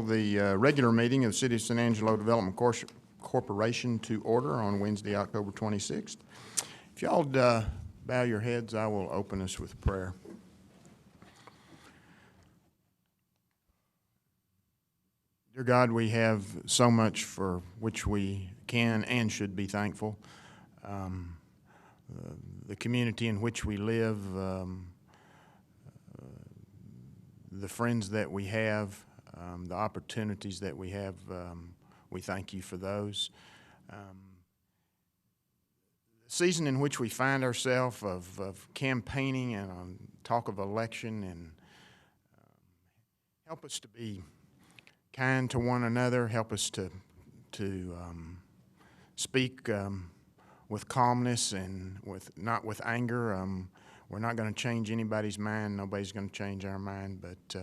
the regular meeting of the City of San Angelo Development Corporation to order on Wednesday, October 26th. If y'all bow your heads, I will open us with prayer. Dear God, we have so much for which we can and should be thankful. The community in which we live, the friends that we have, the opportunities that we have, we thank you for those. The season in which we find ourselves of campaigning and on talk of election, and help us to be kind to one another, help us to speak with calmness and not with anger. We're not going to change anybody's mind. Nobody's going to change our mind, but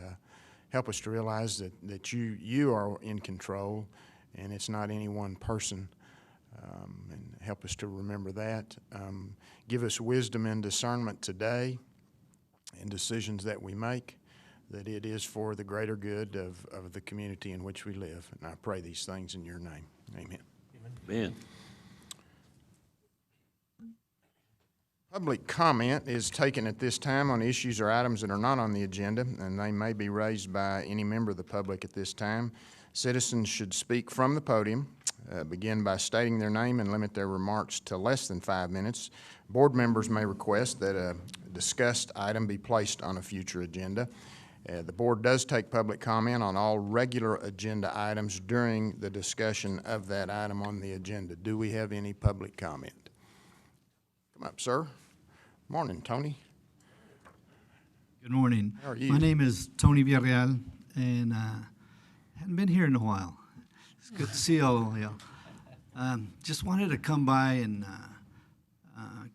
help us to realize that you are in control, and it's not any one person. And help us to remember that. Give us wisdom and discernment today in decisions that we make, that it is for the greater good of the community in which we live. And I pray these things in your name. Amen. Amen. Public comment is taken at this time on issues or items that are not on the agenda, and they may be raised by any member of the public at this time. Citizens should speak from the podium, begin by stating their name and limit their remarks to less than 5 minutes. Board members may request that a discussed item be placed on a future agenda. The board does take public comment on all regular agenda items during the discussion of that item on the agenda. Do we have any public comment? Come up, sir. Morning, Tony. Good morning. How are you? My name is Tony Villarreal, and haven't been here in a while. It's good to see all of you. Just wanted to come by and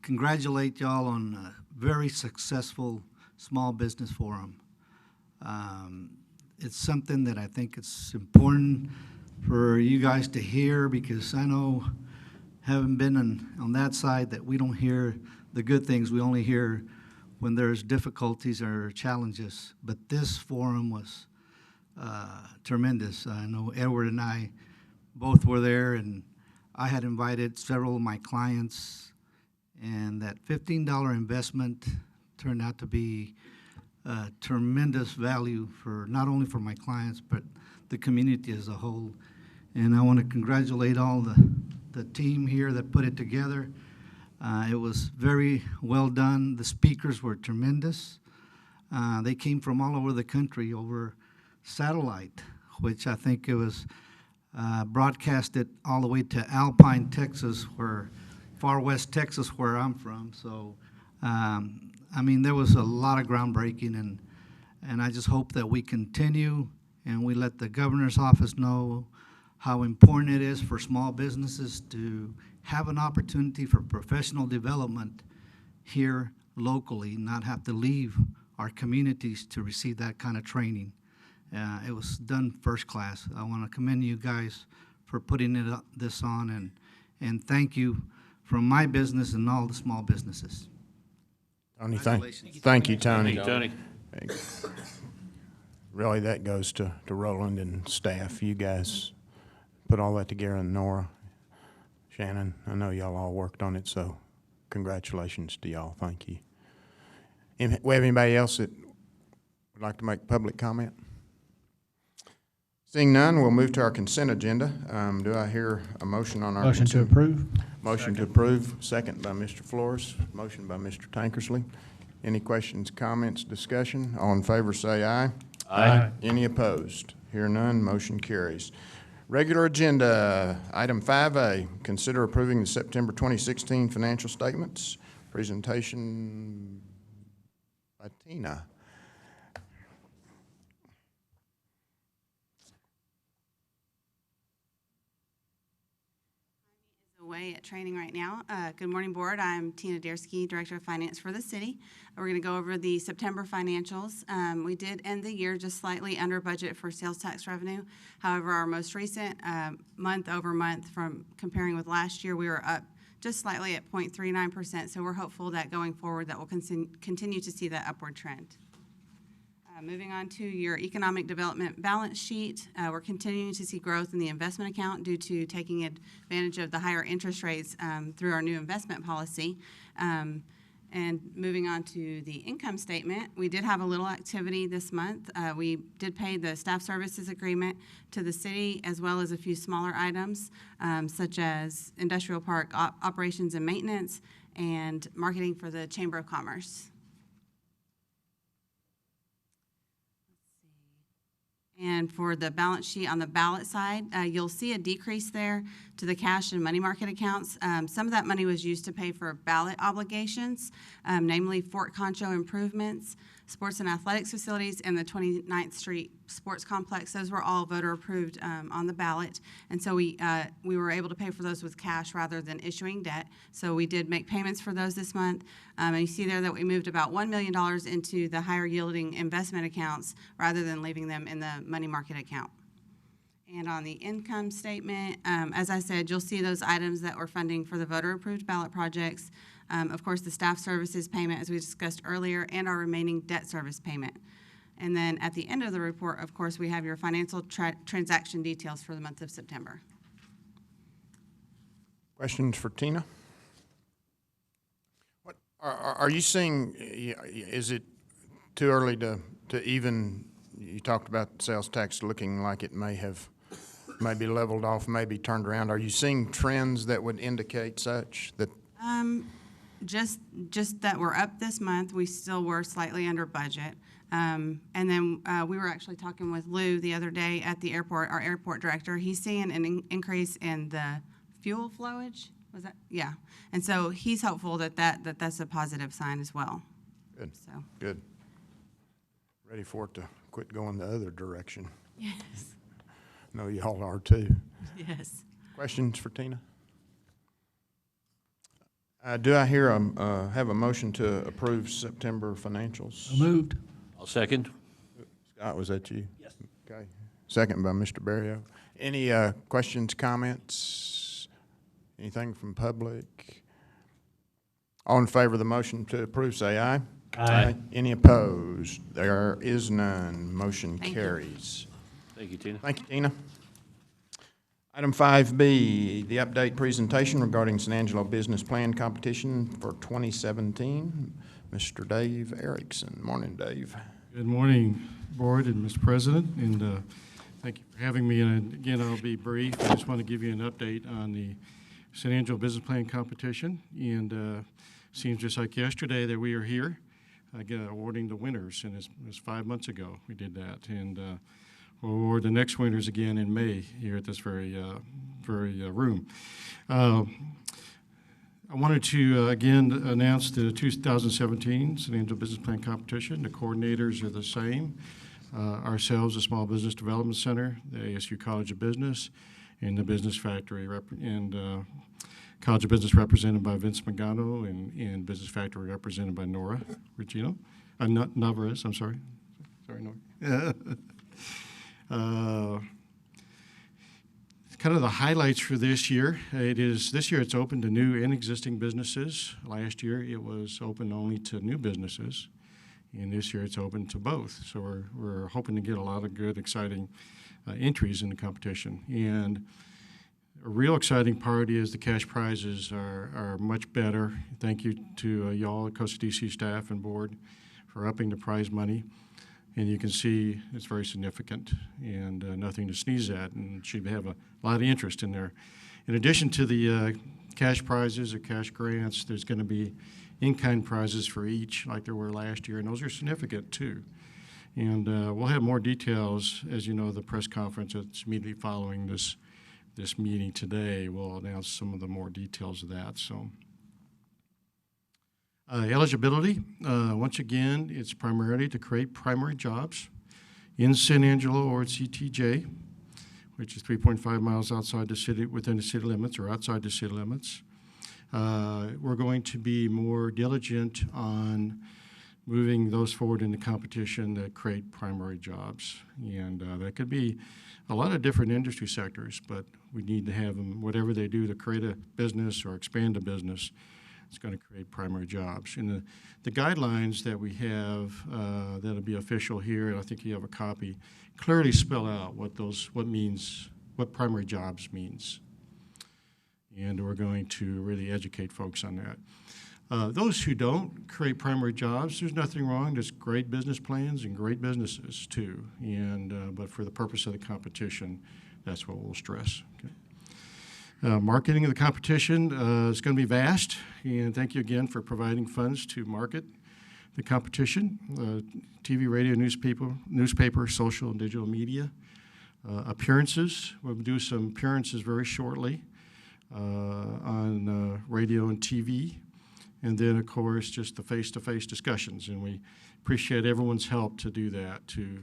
congratulate y'all on a very successful small business forum. It's something that I think it's important for you guys to hear, because I know, having been on that side, that we don't hear the good things. We only hear when there's difficulties or challenges. But this forum was tremendous. I know Edward and I both were there, and I had invited several of my clients, and that $15 investment turned out to be tremendous value for not only for my clients, but the community as a whole. And I want to congratulate all the team here that put it together. It was very well done. The speakers were tremendous. They came from all over the country over satellite, which I think it was broadcasted all the way to Alpine, Texas, far west Texas, where I'm from. So, I mean, there was a lot of groundbreaking, and I just hope that we continue and we let the governor's office know how important it is for small businesses to have an opportunity for professional development here locally, not have to leave our communities to receive that kind of training. It was done first class. I want to commend you guys for putting this on, and thank you from my business and all the small businesses. Tony, thank you, Tony. Tony. Really, that goes to Roland and staff. You guys put all that together, and Nora, Shannon, I know y'all all worked on it, so congratulations to y'all. Thank you. And we have anybody else that would like to make public comment? Seeing none, we'll move to our consent agenda. Do I hear a motion on our Motion to consent? approve. Motion to approve, second by Mr. Flores, motion by Mr. Tankersley. Any questions, comments, discussion? All in favor say aye. Aye. Any opposed? Hear none, motion carries. Regular agenda, item 5A, consider approving the September 2016 financial statements. Presentation by Tina. Away at training right now. Good morning, board. I'm Tina Dersky, Director of Finance for the city. We're going to go over the September financials. We did end the year just slightly under budget for sales tax revenue. However, our most recent month over month, from comparing with last year, we were up just slightly at 0.39%. So we're hopeful that going forward that we'll continue to see that upward trend. Moving on to your economic development balance sheet, we're continuing to see growth in the investment account due to taking advantage of the higher interest rates through our new investment policy. And moving on to the income statement, we did have a little activity this month. We did pay the staff services agreement to the city, as well as a few smaller items, such as industrial park operations and maintenance and marketing for the Chamber of Commerce. And for the balance sheet on the ballot side, you'll see a decrease there to the cash and money market accounts. Some of that money was used to pay for ballot obligations, namely Fort Concho improvements, sports and athletics facilities, and the 29th Street Sports Complex. Those were all voter approved on the ballot. And so we were able to pay for those with cash rather than issuing debt. So we did make payments for those this month. And you see there that we moved about $1 million into the higher yielding investment accounts rather than leaving them in the money market account. And on the income statement, as I said, you'll see those items that we're funding for the voter-approved ballot projects. Of course, the staff services payment, as we discussed earlier, and our remaining debt service payment. And then at the end of the report, of course, we have your financial transaction details for the month of September. Questions for Tina? What are you seeing? Is it too early to even? You talked about sales tax looking like it may have maybe leveled off, maybe turned around. Are you seeing trends that would indicate such that? Just that we're up this month. We still were slightly under budget. And then we were actually talking with Lou the other day at the airport, our airport director. He's seeing an increase in the fuel flowage. Was that? Yeah. And so he's hopeful that's a positive sign as well. Good. So. Good. Ready for it to quit going the other direction. Yes. No, y'all are too. Yes. Questions for Tina? Do I hear have a motion to approve September financials? Moved. I'll second. Scott, was that you? Yes. Okay. Second by Mr. Barrio. Any questions, comments? Anything from public? All in favor of the motion to approve, say aye. Aye. Any opposed? There is none. Motion carries. Thank you, Tina. Thank you, Tina. Item 5B, the update presentation regarding San Angelo Business Plan Competition for 2017. Mr. Dave Erickson. Morning, Dave. Good morning, Board and Mr. President, and thank you for having me. And again, I'll be brief. I just want to give you an update on the San Angelo Business Plan Competition. And seems just like yesterday that we are here again awarding the winners, and it was 5 months ago we did that. And we'll award the next winners again in May here at this very room. I wanted to again announce the 2017 San Angelo Business Plan Competition. The coordinators are the same. Ourselves, the Small Business Development Center, the ASU College of Business, and the Business Factory, and College of Business represented by Vince Magano, and Business Factory represented by Nora Regino. Navarez, I'm sorry. Sorry, Nora. Kind of the highlights for this year. This year it's open to new and existing businesses. Last year it was open only to new businesses, and this year it's open to both. So we're hoping to get a lot of good, exciting entries in the competition. And a real exciting part is the cash prizes are much better. Thank you to y'all, Costa DC staff and board, for upping the prize money. And you can see it's very significant and nothing to sneeze at, and should have a lot of interest in there. In addition to the cash prizes or cash grants, there's going to be in-kind prizes for each, like there were last year, and those are significant too. And we'll have more details, as you know, the press conference that's immediately following this meeting today. We'll announce some of the more details of that. So. Eligibility, once again, it's primarily to create primary jobs in San Angelo or at CTJ, which is 3.5 miles outside the city, within the city limits or outside the city limits. We're going to be more diligent on moving those forward in the competition that create primary jobs. And that could be a lot of different industry sectors, but we need to have them, whatever they do to create a business or expand a business, It's going to create primary jobs. And the guidelines that we have that'll be official here, and I think you have a copy, clearly spell out what primary jobs means. And we're going to really educate folks on that. Those who don't create primary jobs, there's nothing wrong. There's great business plans and great businesses too. But for the purpose of the competition, that's what we'll stress. Okay. Marketing of the competition is going to be vast, and thank you again for providing funds to market the competition. TV, radio, newspaper, social and digital media. Appearances, we'll do some appearances very shortly on radio and TV. And then, of course, just the face-to-face discussions, and we appreciate everyone's help to do that, to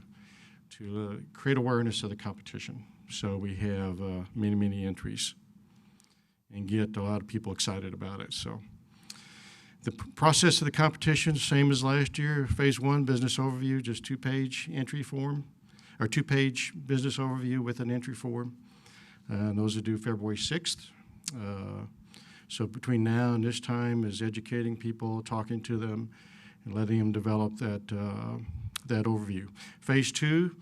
create awareness of the competition. So we have many, many entries and get a lot of people excited about it. So the process of the competition, same as last year. Phase 1, business overview, just 2-page entry form, or 2-page business overview with an entry form. And those are due February 6th. So between now and this time is educating people, talking to them, and letting them develop that overview. Phase 2,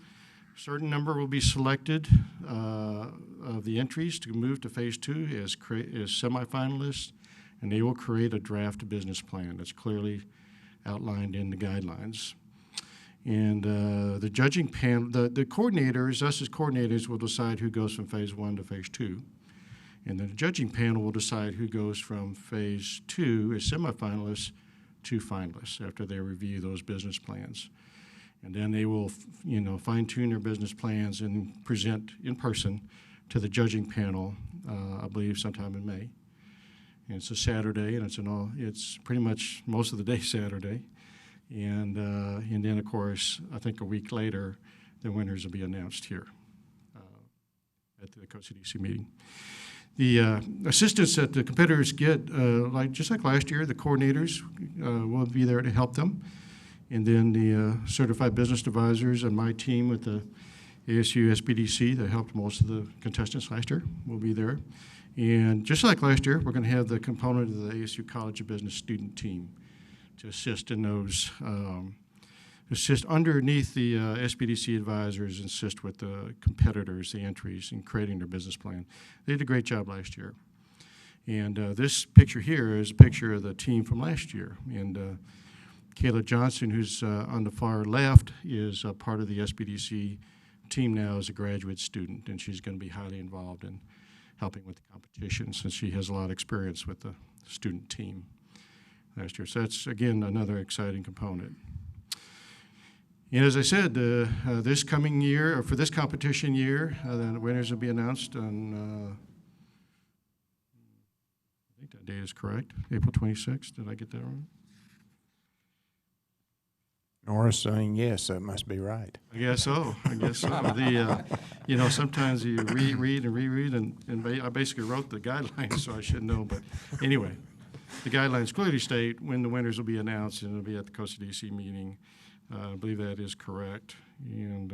a certain number will be selected of the entries to move to Phase 2 as semifinalists, and they will create a draft business plan that's clearly outlined in the guidelines. And the judging panel, the coordinators, us as coordinators, will decide who goes from Phase 1 to Phase 2. And then the judging panel will decide who goes from Phase 2 as semifinalists to finalists after they review those business plans. And then they will, fine-tune their business plans and present in person to the judging panel, I believe sometime in May. And it's a Saturday, and it's pretty much most of the day Saturday. And then, of course, I think a week later, the winners will be announced here at the COCDC meeting. The assistance that the competitors get, just like last year, the coordinators will be there to help them. And then the certified business advisors and my team with the ASU SBDC that helped most of the contestants last year will be there. And just like last year, we're going to have the component of the ASU College of Business student team to assist in those, assist underneath the SBDC advisors, assist with the competitors, the entries, in creating their business plan. They did a great job last year. And this picture here is a picture of the team from last year. And Kayla Johnson, who's on the far left, is part of the SBDC team now as a graduate student, and she's going to be highly involved in helping with the competition since she has a lot of experience with the student team last year. So that's, again, another exciting component. And as I said, this coming year, or for this competition year, the winners will be announced on, I think that date is correct, April 26th. Did I get that wrong? Nora's saying yes, so it must be right. I guess so. Sometimes you reread and reread, and I basically wrote the guidelines, so I should know. But anyway, the guidelines clearly state when the winners will be announced, and it'll be at the COCDC meeting. I believe that is correct, and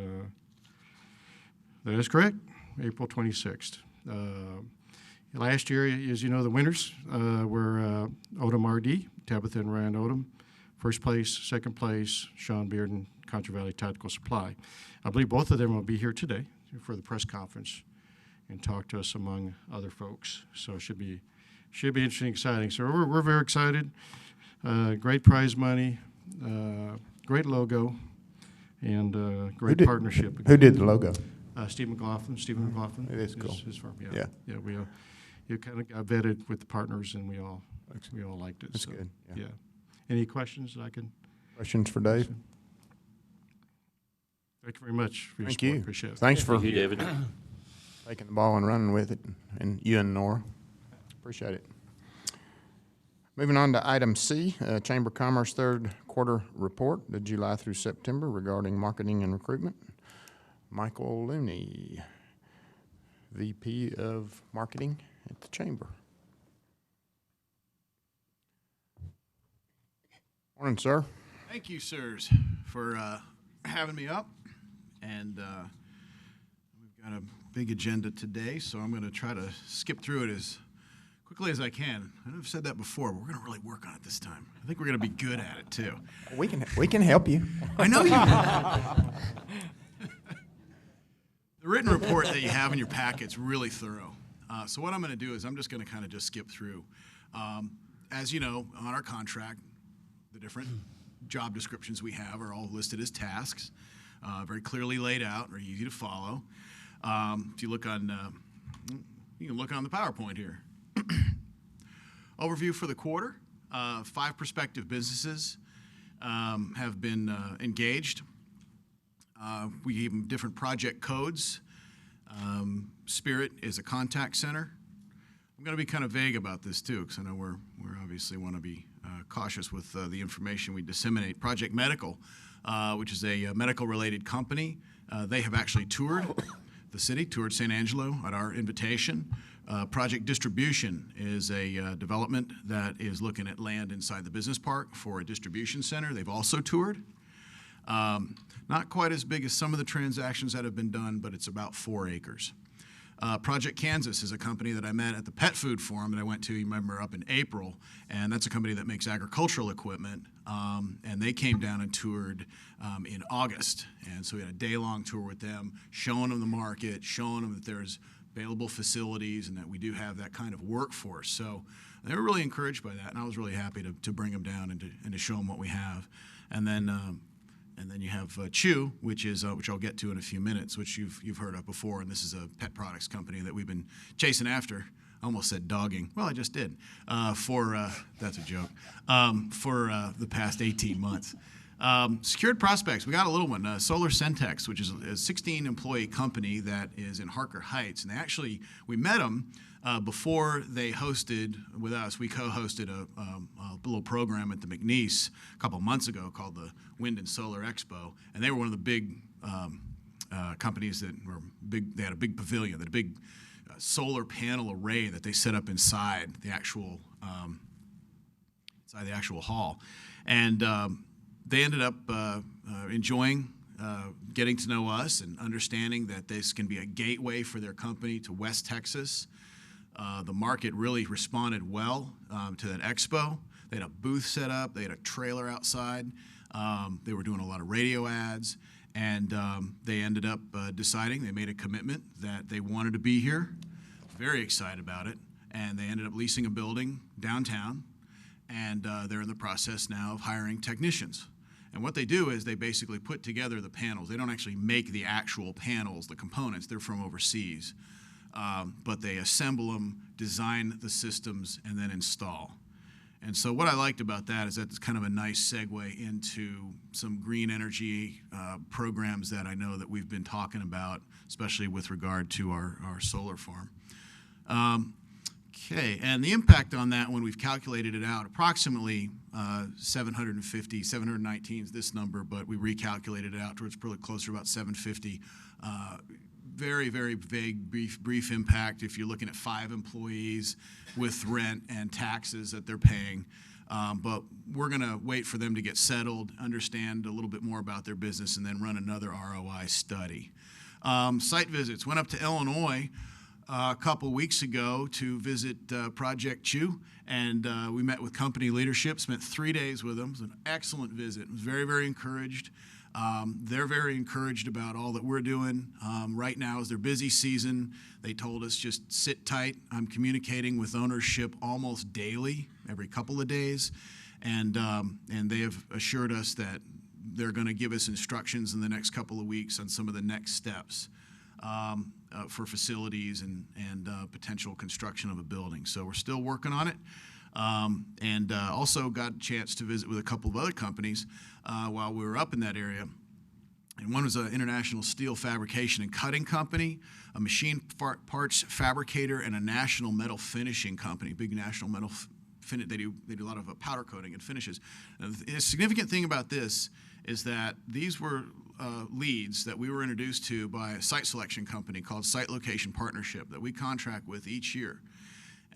that is correct, April 26th. Last year, as you know, the winners were Odom RD, Tabitha and Ryan Odom. First place, second place, Sean Bearden, Contra Valley Tactical Supply. I believe both of them will be here today for the press conference and talk to us among other folks. So it should be interesting, exciting. So we're very excited. Great prize money, great logo, and great partnership. Who did the logo? Stephen McLaughlin. It is cool. His firm. Yeah. We kind of got vetted with the partners, and we all liked it. That's good. Yeah. Any questions that I can? Questions for Dave? Thank you very much for your Thank support. you. Appreciate it. Thanks for Thank you, David. taking the ball and running with it, and you and Nora. Appreciate it. Moving on to item C, Chamber of Commerce third quarter report, the July through September regarding marketing and recruitment. Michael Looney, VP of Marketing at the Chamber. Morning, sir. Thank you, sirs, for having me up. And we've got a big agenda today, so I'm going to try to skip through it as quickly as I can. I know I've said that before, but we're going to really work on it this time. I think we're going to be good at it, too. We can help you. I know you will. The written report that you have in your packet's really thorough. So what I'm going to do is I'm just going to kind of just skip through. As you know, on our contract, the different job descriptions we have are all listed as tasks, very clearly laid out, very easy to follow. If you look on, you can look on the PowerPoint here. Overview for the quarter. 5 prospective businesses have been engaged. We gave them different project codes. Spirit is a contact center. I'm going to be kind of vague about this too, because I know we're obviously want to be cautious with the information we disseminate. Project Medical, which is a medical-related company, they have actually toured the city, toured San Angelo at our invitation. Project Distribution is a development that is looking at land inside the business park for a distribution center. They've also toured. Not quite as big as some of the transactions that have been done, but it's about 4 acres. Project Kansas is a company that I met at the Pet Food Forum that I went to, you remember, up in April, and that's a company that makes agricultural equipment, and they came down and toured in August, and so we had a day-long tour with them, showing them the market, showing them that there's available facilities and that we do have that kind of workforce. So they were really encouraged by that, and I was really happy to bring them down and to show them what we have. And then you have Chew, which I'll get to in a few minutes, which you've heard of before, and this is a pet products company that we've been chasing after. I almost said dogging. Well, I just did. That's a joke. For the past 18 months. Secured prospects. We got a little one, Solar Centex, which is a 16-employee company that is in Harker Heights, and we met them before they hosted with us. We co-hosted a little program at the McNeese a couple months ago called the Wind and Solar Expo, and they were one of the big companies that were big. They had a big pavilion, that a big solar panel array that they set up inside the actual hall, and they ended up enjoying getting to know us and understanding that this can be a gateway for their company to West Texas. The market really responded well to that expo. They had a booth set up. They had a trailer outside. They were doing a lot of radio ads, and they ended up deciding, they made a commitment that they wanted to be here. Very excited about it, and they ended up leasing a building downtown, and they're in the process now of hiring technicians. And what they do is they basically put together the panels. They don't actually make the actual panels, the components. They're from overseas. But they assemble them, design the systems, and then install. And so what I liked about that is that's kind of a nice segue into some green energy programs that I know that we've been talking about, especially with regard to our solar farm. Okay, and the impact on that, when we've calculated it out, approximately 719 is this number, but we recalculated it out towards probably closer to about 750. Very, very vague, brief impact if you're looking at 5 employees with rent and taxes that they're paying. But we're going to wait for them to get settled, understand a little bit more about their business, and then run another ROI study. Site visits. Went up to Illinois a couple weeks ago to visit Project Chew, and we met with company leadership, spent 3 days with them. It was an excellent visit. I was very, very encouraged. They're very encouraged about all that we're doing. Right now is their busy season. They told us just sit tight. I'm communicating with ownership almost daily, every couple of days, and they have assured us that they're going to give us instructions in the next couple of weeks on some of the next steps for facilities and potential construction of a building. So we're still working on it. And also got a chance to visit with a couple of other companies while we were up in that area. And one was an international steel fabrication and cutting company, a machine parts fabricator, and a national metal finishing company, big national metal finish. They do a lot of powder coating and finishes. The significant thing about this is that these were leads that we were introduced to by a site selection company called Site Location Partnership that we contract with each year.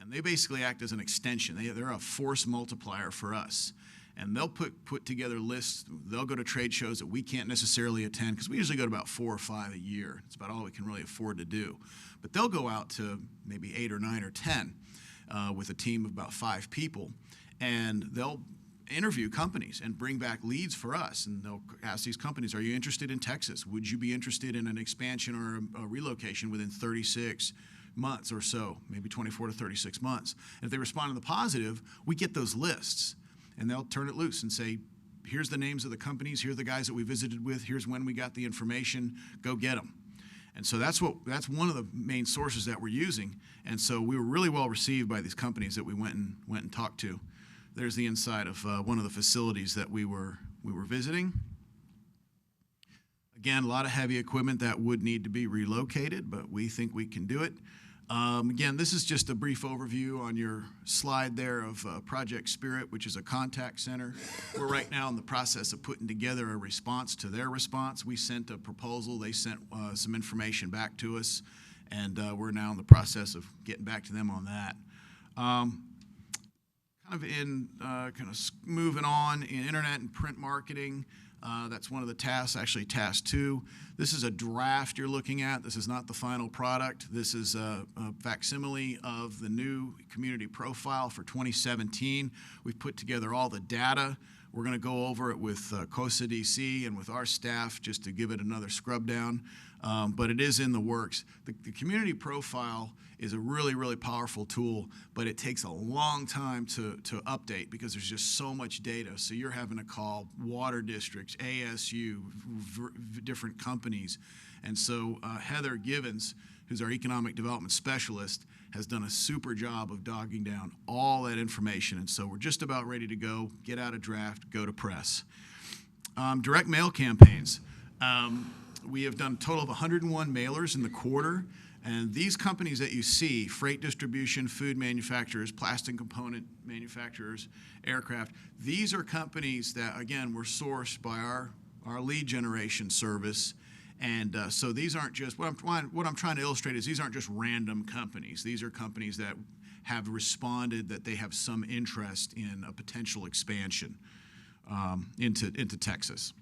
And they basically act as an extension. They're a force multiplier for us. And they'll put together lists. They'll go to trade shows that we can't necessarily attend because we usually go to about 4 or 5 a year. It's about all we can really afford to do. But they'll go out to maybe 8 or 9 or 10. with a team of about 5 people, and they'll interview companies and bring back leads for us, and they'll ask these companies, are you interested in Texas? Would you be interested in an expansion or a relocation within 36 months or so, maybe 24 to 36 months? And if they respond in the positive, we get those lists, and they'll turn it loose and say, here's the names of the companies, here's the guys that we visited with, here's when we got the information, go get them. And so that's one of the main sources that we're using. And so we were really well received by these companies that we went and talked to. There's the inside of one of the facilities that we were visiting. Again, a lot of heavy equipment that would need to be relocated, but we think we can do it. Again, this is just a brief overview on your slide there of Project Spirit, which is a contact center. We're right now in the process of putting together a response to their response. We sent a proposal. They sent some information back to us, and we're now in the process of getting back to them on that. Moving on in internet and print marketing. That's one of the tasks, actually task 2. This is a draft you're looking at. This is not the final product. This is a facsimile of the new community profile for 2017. We've put together all the data. We're going to go over it with COSA DC and with our staff just to give it another scrub down, but it is in the works. The community profile is a really, really powerful tool, but it takes a long time to update because there's just so much data. So you're having to call water districts, ASU, different companies. And so Heather Givens, who's our economic development specialist, has done a super job of dogging down all that information. And so we're just about ready to go, get out a draft, go to press. Direct mail campaigns. We have done a total of 101 mailers in the quarter. And these companies that you see, freight distribution, food manufacturers, plastic component manufacturers, aircraft, these are companies that, again, were sourced by our lead generation service. And so these aren't just, what I'm trying to illustrate is these aren't just random companies. These are companies that have responded that they have some interest in a potential expansion into Texas.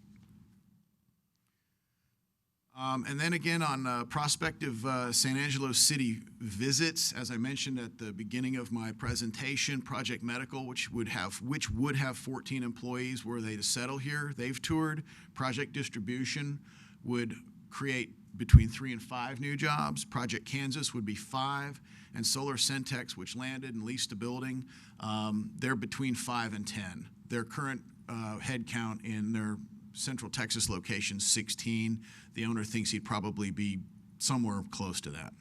And then again on prospective San Angelo City visits, as I mentioned at the beginning of my presentation, Project Medical, which would have 14 employees were they to settle here, they've toured. Project Distribution would create between 3 and 5 new jobs. Project Kansas would be 5, and Solar Centex, which landed and leased a building, they're between 5 and 10. Their current head count in their Central Texas location, 16. The owner thinks he'd probably be somewhere close to that.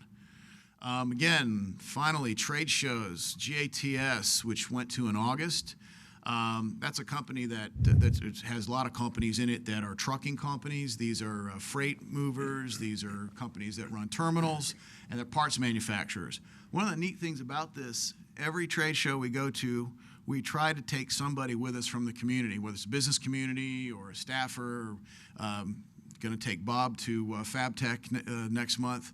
Again, finally, trade shows, GATS, which went to in August. That's a company that has a lot of companies in it that are trucking companies. These are freight movers. These are companies that run terminals, and they're parts manufacturers. One of the neat things about this, every trade show we go to, we try to take somebody with us from the community, whether it's a business community or a staffer. Going to take Bob to FabTech next month.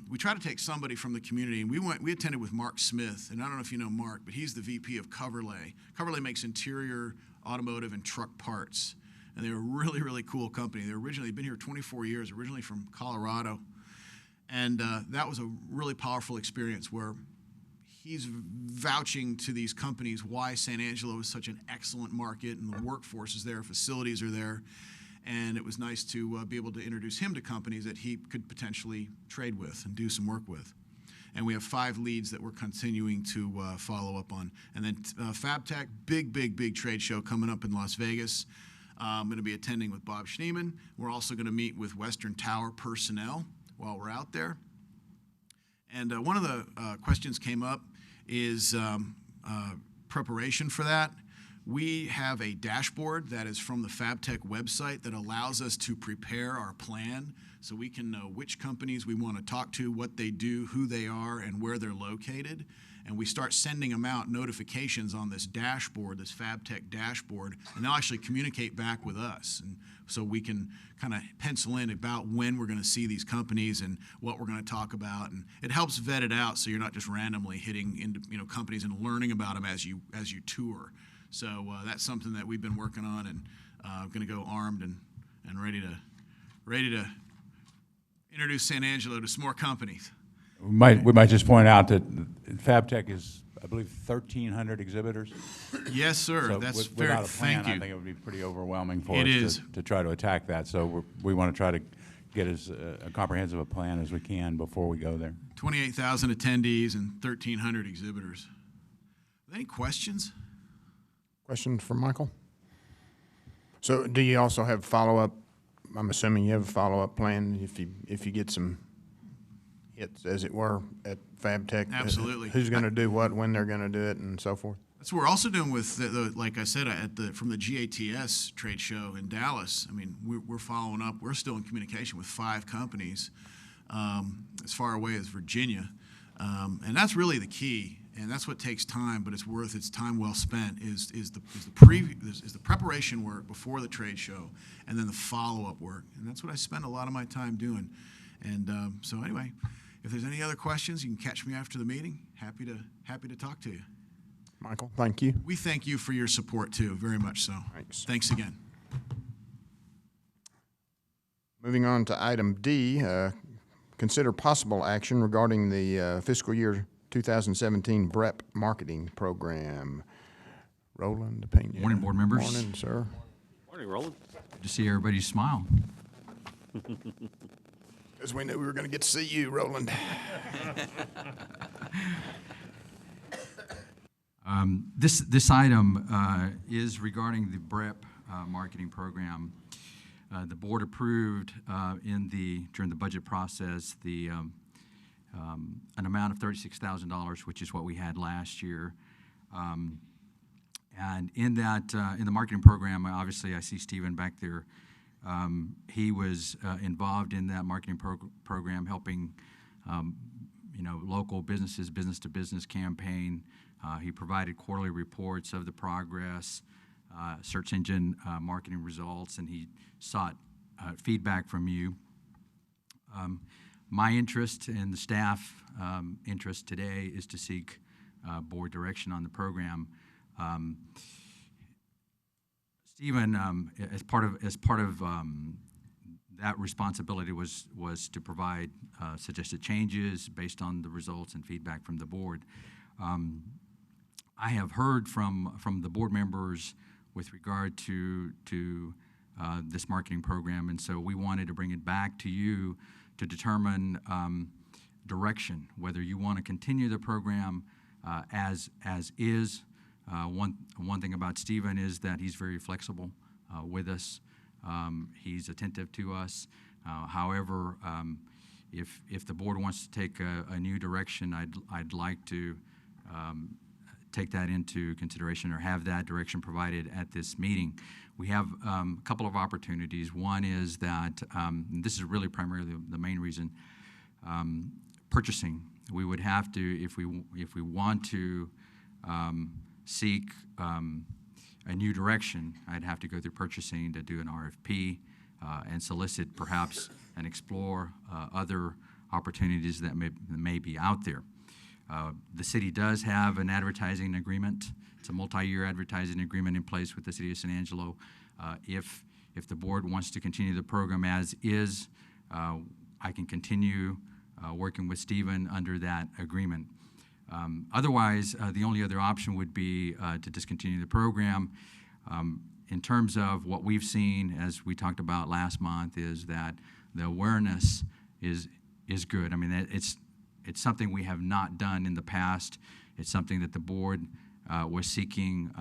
We try to take somebody from the community, and we attended with Mark Smith, and I don't know if you know Mark, but he's the VP of Coverlay. Coverlay makes interior automotive and truck parts, and they're a really, really cool company. They've been here 24 years, originally from Colorado, and that was a really powerful experience where he's vouching to these companies why San Angelo is such an excellent market, and the workforce is there, facilities are there. And it was nice to be able to introduce him to companies that he could potentially trade with and do some work with. And we have 5 leads that we're continuing to follow up on. And then FabTech, big trade show coming up in Las Vegas. I'm going to be attending with Bob Schneeman. We're also going to meet with Western Tower personnel while we're out there. And one of the questions came up is preparation for that. We have a dashboard that is from the FabTech website that allows us to prepare our plan so we can know which companies we want to talk to, what they do, who they are, and where they're located. And we start sending them out notifications on this dashboard, this FabTech dashboard, and they'll actually communicate back with us. And so we can kind of pencil in about when we're going to see these companies and what we're going to talk about. And it helps vet it out so you're not just randomly hitting into companies and learning about them as you tour. So that's something that we've been working on, and I'm going to go armed and ready to introduce San Angelo to some more companies. We might just point out that FabTech is, I believe, 1,300 exhibitors. Yes, sir. So That's without fair. a plan, Thank I you. think it would be pretty overwhelming for It us is. to try to attack that. So we want to try to get as a comprehensive a plan as we can before we go there. 28,000 attendees and 1,300 exhibitors. Any questions? Questions for Michael? So do you also have follow-up? I'm assuming you have a follow-up plan if you get some hits, as it were, at FabTech? Absolutely. Who's going to do what, when they're going to do it, and so forth? That's what we're also doing with, like I said, from the GATS trade show in Dallas. I mean, we're following up. We're still in communication with 5 companies as far away as Virginia. And that's really the key. And that's what takes time, but it's time well spent, is the preparation work before the trade show, and then the follow-up work. And that's what I spend a lot of my time doing. And so anyway, if there's any other questions, you can catch me after the meeting. Happy to talk to you. Michael, thank you. We thank you for your support too, very much so. Thanks. Thanks again. Moving on to item D, consider possible action regarding the fiscal year 2017 BREP marketing program. Roland Pena. Morning, board members. Morning, sir. Morning, Roland. Good to see everybody smile. Because we knew we were going to get to see you, Roland. This item is regarding the BREP marketing program. The board approved during the budget process an amount of $36,000, which is what we had last year. And in the marketing program, obviously I see Stephen back there. He was involved in that marketing program, helping local businesses, business-to-business campaign. He provided quarterly reports of the progress, search engine marketing results, and he sought feedback from you. My interest and the staff interest today is to seek board direction on the program. Stephen, as part of that responsibility was to provide suggested changes based on the results and feedback from the board. I have heard from the board members with regard to this marketing program, and so we wanted to bring it back to you to determine direction, whether you want to continue the program as is. One thing about Stephen is that he's very flexible with us. He's attentive to us. However, if the board wants to take a new direction, I'd like to take that into consideration or have that direction provided at this meeting. We have a couple of opportunities. One is that, and this is really primarily the main reason, purchasing. We would have to, if we want to seek a new direction, I'd have to go through purchasing to do an RFP and solicit perhaps and explore other opportunities that may be out there. The city does have an advertising agreement. It's a multi-year advertising agreement in place with the city of San Angelo. If the board wants to continue the program as is, I can continue working with Stephen under that agreement. Otherwise, the only other option would be to discontinue the program. In terms of what we've seen, as we talked about last month, is that the awareness is good. I mean, it's something we have not done in the past. It's something that the board was seeking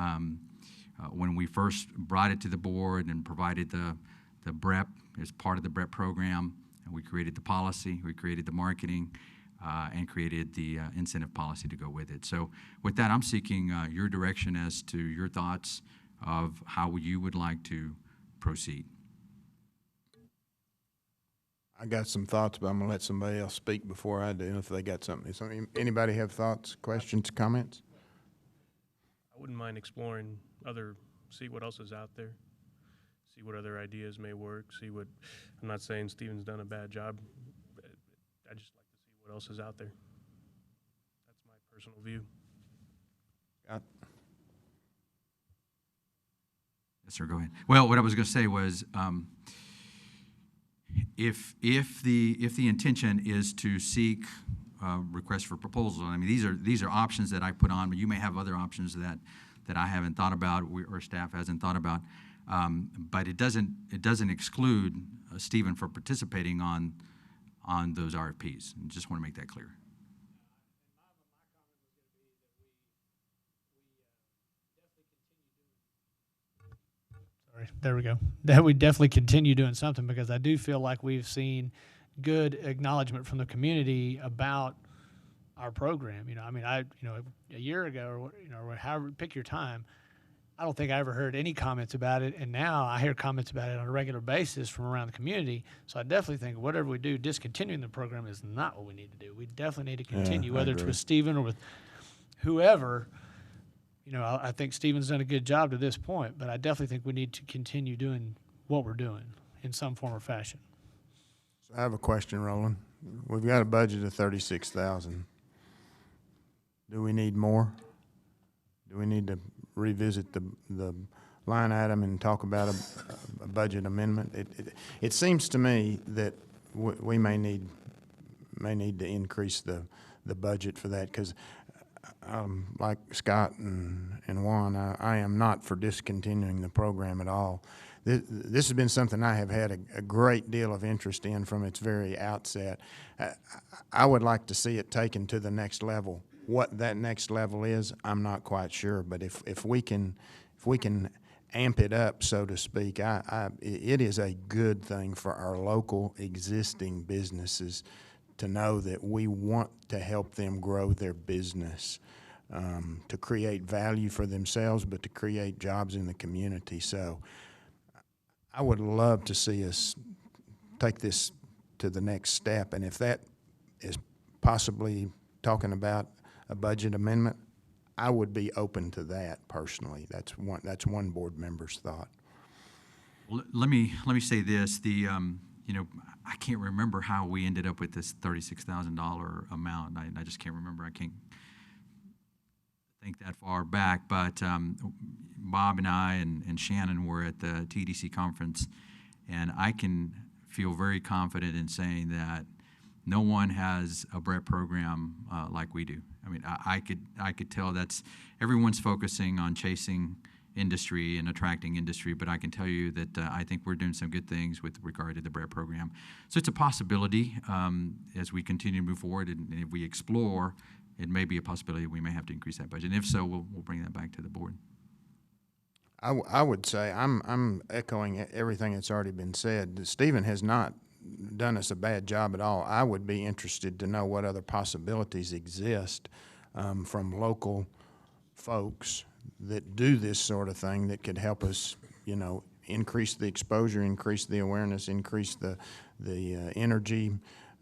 when we first brought it to the board and provided the BREP as part of the BREP program. And we created the policy, we created the marketing, and created the incentive policy to go with it. So with that, I'm seeking your direction as to your thoughts of how you would like to proceed. I got some thoughts, but I'm going to let somebody else speak before I do if they got something. Anybody have thoughts, questions, comments? I wouldn't mind exploring see what else is out there, see what other ideas may work, I'm not saying Stephen's done a bad job. I just like to see what else is out there. That's my personal view. Scott? Yes, sir, go ahead. Well, what I was going to say was, if the intention is to seek request for proposal. I mean, these are options that I put on, but you may have other options that I haven't thought about or staff hasn't thought about. But it doesn't exclude Stephen from participating on those RFPs. I just want to make that clear. Sorry, there we go. That we definitely continue doing something, because I do feel like we've seen good acknowledgement from the community about our program. I mean, a year ago, or however, pick your time, I don't think I ever heard any comments about it, and now I hear comments about it on a regular basis from around the community. So I definitely think whatever we do, discontinuing the program is not what we need to do. We definitely need to continue, whether it's with Stephen or with whoever. I think Stephen's done a good job to this point, but I definitely think we need to continue doing what we're doing in some form or fashion. So I have a question, Roland. We've got a budget of $36,000. Do we need more? Do we need to revisit the line item and talk about a budget amendment? It seems to me that we may need to increase the budget for that, because like Scott and Juan, I am not for discontinuing the program at all. This has been something I have had a great deal of interest in from its very outset. I would like to see it taken to the next level. What that next level is, I'm not quite sure. But if we can amp it up, so to speak, it is a good thing for our local existing businesses to know that we want to help them grow their business, to create value for themselves, but to create jobs in the community. So I would love to see us take this to the next step. And if that is possibly talking about a budget amendment, I would be open to that personally. That's one board member's thought. Well, let me say this. I can't remember how we ended up with this $36,000 amount. I just can't remember. I can't think that far back. But Bob and I and Shannon were at the TDC conference, and I can feel very confident in saying that no one has a BREP program like we do. I mean, I could tell that's everyone's focusing on chasing industry and attracting industry, but I can tell you that I think we're doing some good things with regard to the BREP program. So it's a possibility as we continue to move forward, and if we explore, it may be a possibility we may have to increase that budget. And if so, we'll bring that back to the board. I would say I'm echoing everything that's already been said. Stephen has not done us a bad job at all. I would be interested to know what other possibilities exist from local folks that do this sort of thing that could help us, increase the exposure, increase the awareness, increase the energy,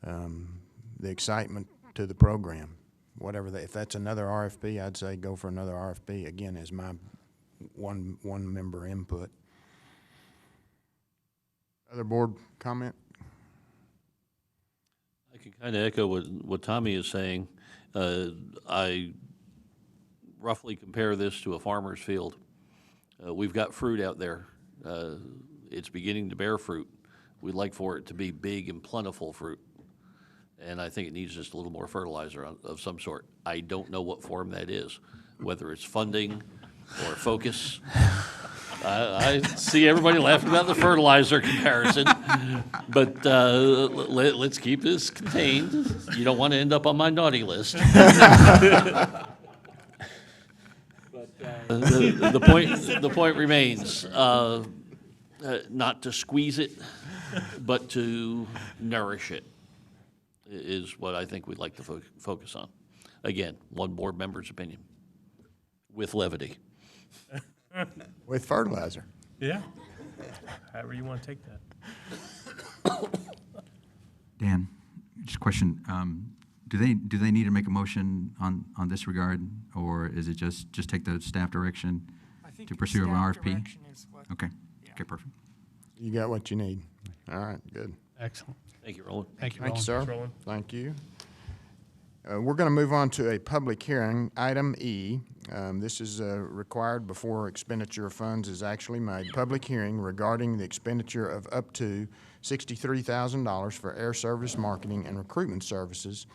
the excitement to the program. Whatever if that's another RFP, I'd say go for another RFP. Again, as my one member input. Other board comment? I can kind of echo what Tommy is saying. I roughly compare this to a farmer's field. We've got fruit out there. It's beginning to bear fruit. We'd like for it to be big and plentiful fruit. And I think it needs just a little more fertilizer of some sort. I don't know what form that is, whether it's funding or focus. I see everybody laughing about the fertilizer comparison, but let's keep this contained. You don't want to end up on my naughty list. The point remains, not to squeeze it, but to nourish it is what I think we'd like to focus on. Again, one board member's opinion, with levity. With fertilizer. Yeah. However you want to take that. Dan, just a question. Do they need to make a motion on this regard, or is it just take the staff direction to pursue an RFP? Okay. Yeah. Okay, perfect. You got what you need. All right, good. Excellent. Thank you, Roland. Thank you, Thank you, Roland. sir. Roland. Thank you. We're going to move on to a public hearing, item E. This is required before expenditure of funds is actually made. Public hearing regarding the expenditure of up to $63,000 for air service marketing and recruitment services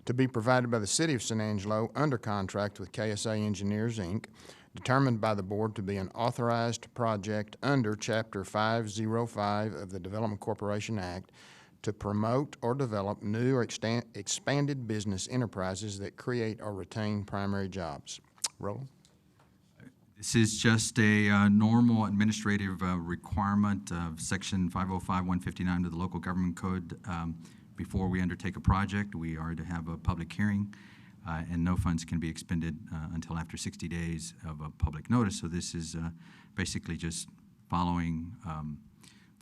to be provided by the City of San Angelo under contract with KSA Engineers, Inc., determined by the board to be an authorized project under Chapter 505 of the Development Corporation Act to promote or develop new or expanded business enterprises that create or retain primary jobs. Roland? This is just a normal administrative requirement of Section 505-159 of the Local Government Code. Before we undertake a project, we are to have a public hearing, and no funds can be expended until after 60 days of a public notice. So this is basically just following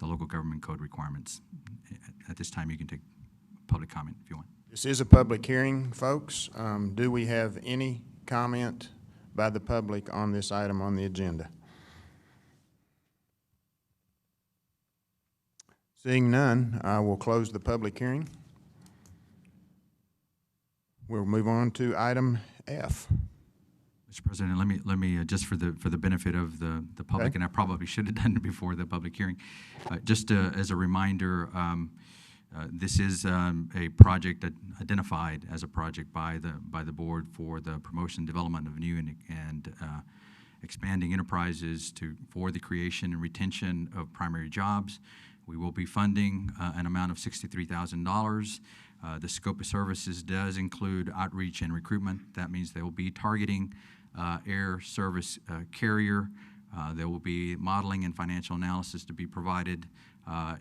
the Local Government Code requirements. At this time, you can take public comment if you want. This is a public hearing, folks. Do we have any comment by the public on this item on the agenda? Seeing none, I will close the public hearing. We'll move on to item F. Mr. President, let me just for the benefit of the public, Okay. and I probably should have done it before the public hearing, just as a reminder, this is a project identified as a project by the board for the promotion and development of new and expanding enterprises for the creation and retention of primary jobs. We will be funding an amount of $63,000. The scope of services does include outreach and recruitment. That means they will be targeting air service carrier. There will be modeling and financial analysis to be provided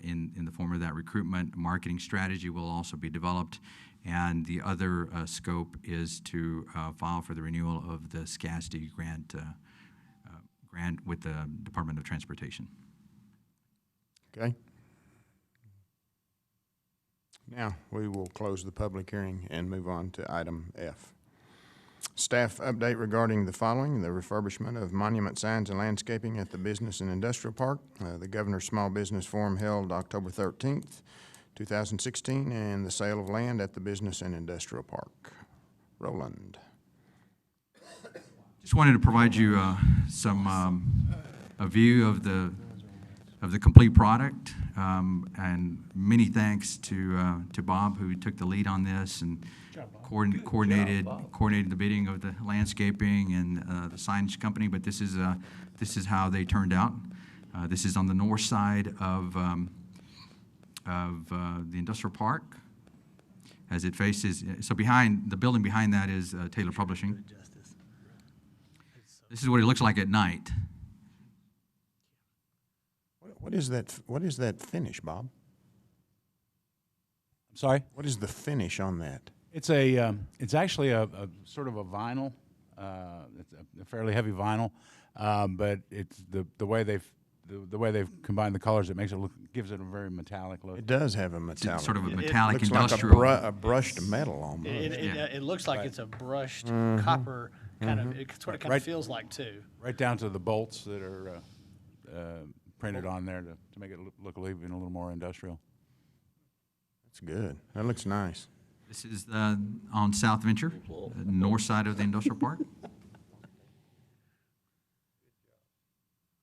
in the form of that recruitment. Marketing strategy will also be developed. And the other scope is to file for the renewal of the SCASD grant with the Department of Transportation. Okay. Now, we will close the public hearing and move on to item F. Staff update regarding the following: the refurbishment of monument signs and landscaping at the Business and Industrial Park, the Governor's Small Business Forum held October 13th, 2016, and the sale of land at the Business and Industrial Park. Roland. Just wanted to provide you a view of the complete product, and many thanks to Bob, who took the lead on this and coordinated the bidding of the landscaping and the signage company. But this is how they turned out. This is on the north side of the industrial park, as it faces. So behind the building behind that is Taylor Publishing. This is what it looks like at night. What is that finish, Bob? I'm sorry? What is the finish on that? It's actually a sort of a vinyl. It's a fairly heavy vinyl, but it's the way they've combined the colors. It gives it a very metallic look. It does have a metallic. Sort of a metallic looks industrial. like a brushed metal almost. It looks like it's a brushed copper kind of. It's what it kind of feels like too. Right down to the bolts that are printed on there to make it look even a little more industrial. That's good. That looks nice. This is on South Venture, the north side of the industrial park.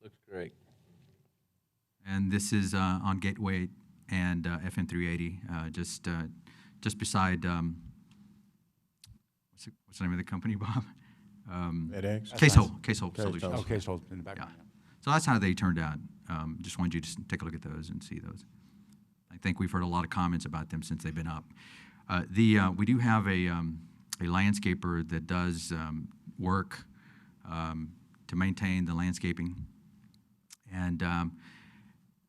Looks great. And this is on Gateway and FN 380, just beside, what's the name of the company, Bob? FedEx? Case-Hole Solutions. Oh, Case-Hole in the background. Yeah. So that's how they turned out. Just wanted you to take a look at those and see those. I think we've heard a lot of comments about them since they've been up. We do have a landscaper that does work to maintain the landscaping, and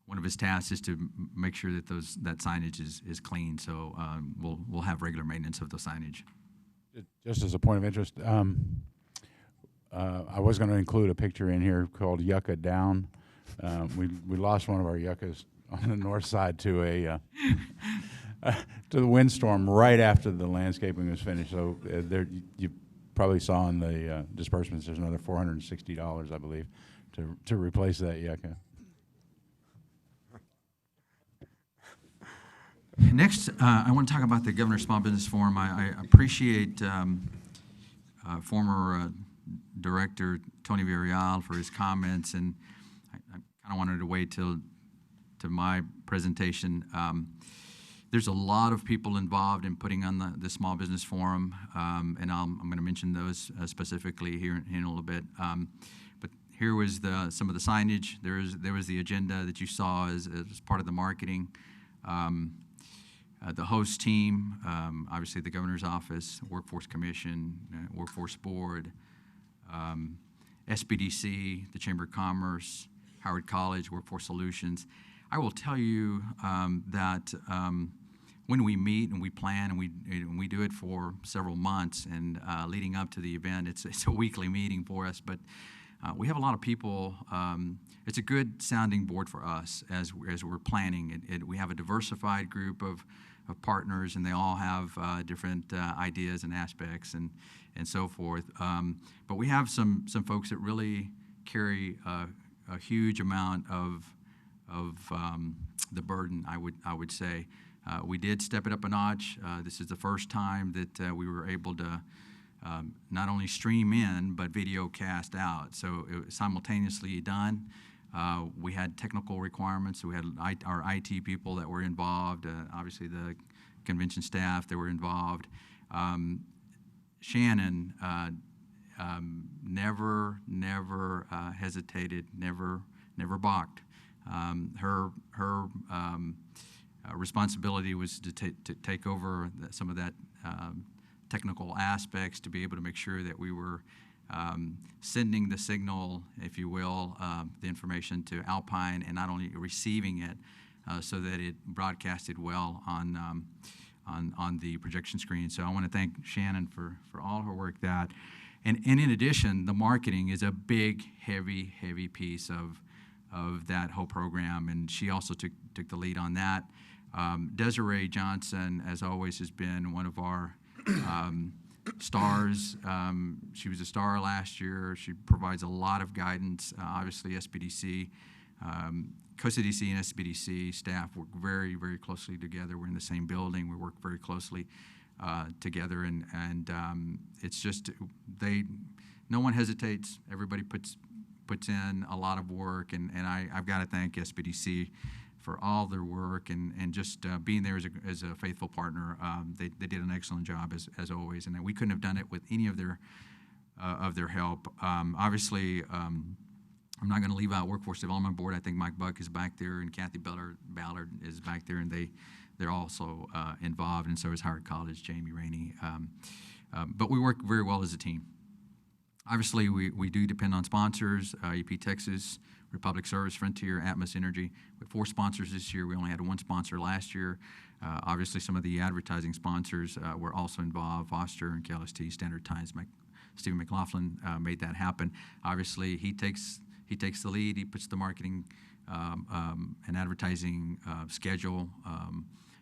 one of his tasks is to make sure that that signage is clean. So we'll have regular maintenance of the signage. Just as a point of interest, I was going to include a picture in here called Yucca Down. We lost one of our yuccas on the north side to the windstorm right after the landscaping was finished. So there, you probably saw in the disbursements, there's another $460, I believe, to replace that yucca. Next, I want to talk about the Governor's Small Business Forum. I appreciate former Director Tony Villarreal for his comments, and I kind of wanted to wait till my presentation. There's a lot of people involved in putting on the Small Business Forum, and I'm going to mention those specifically here in a little bit. But here was some of the signage. There was the agenda that you saw as part of the marketing. The host team, obviously the Governor's Office, Workforce Commission, Workforce Board, SBDC, the Chamber of Commerce, Howard College, Workforce Solutions. I will tell you that when we meet and we plan and we do it for several months and leading up to the event, it's a weekly meeting for us, but we have a lot of people. It's a good sounding board for us as we're planning. We have a diversified group of partners, and they all have different ideas and aspects and so forth. But we have some folks that really carry a huge amount of the burden, I would say. We did step it up a notch. This is the first time that we were able to not only stream in, but video cast out. So it was simultaneously done. We had technical requirements. We had our IT people that were involved, obviously the convention staff that were involved. Shannon never hesitated, never balked. Her responsibility was to take over some of that technical aspects, to be able to make sure that we were sending the signal, if you will, the information to Alpine, and not only receiving it so that it broadcasted well on the projection screen. So I want to thank Shannon for all her work that. And in addition, the marketing is a big, heavy piece of that whole program, and she also took the lead on that. Desiree Johnson, as always, has been one of our stars. She was a star last year. She provides a lot of guidance. Obviously, SBDC, COSA-DC and SBDC staff work very, very closely together. We're in the same building. We work very closely together, and it's just no one hesitates. Everybody puts in a lot of work, and I've got to thank SBDC for all their work and just being there as a faithful partner. They did an excellent job as always, and we couldn't have done it with any of their help. Obviously, I'm not going to leave out Workforce Development Board. I think Mike Buck is back there, and Kathy Ballard is back there, and they're also involved, and so is Howard College, Jamie Rainey. But we work very well as a team. Obviously, we do depend on sponsors, EP Texas, Republic Service, Frontier, Atmos Energy. We have 4 sponsors this year. We only had 1 sponsor last year. Obviously, some of the advertising sponsors were also involved. Foster and KLST, Standard Times, Stephen McLaughlin made that happen. Obviously, he takes the lead. He puts the marketing and advertising schedule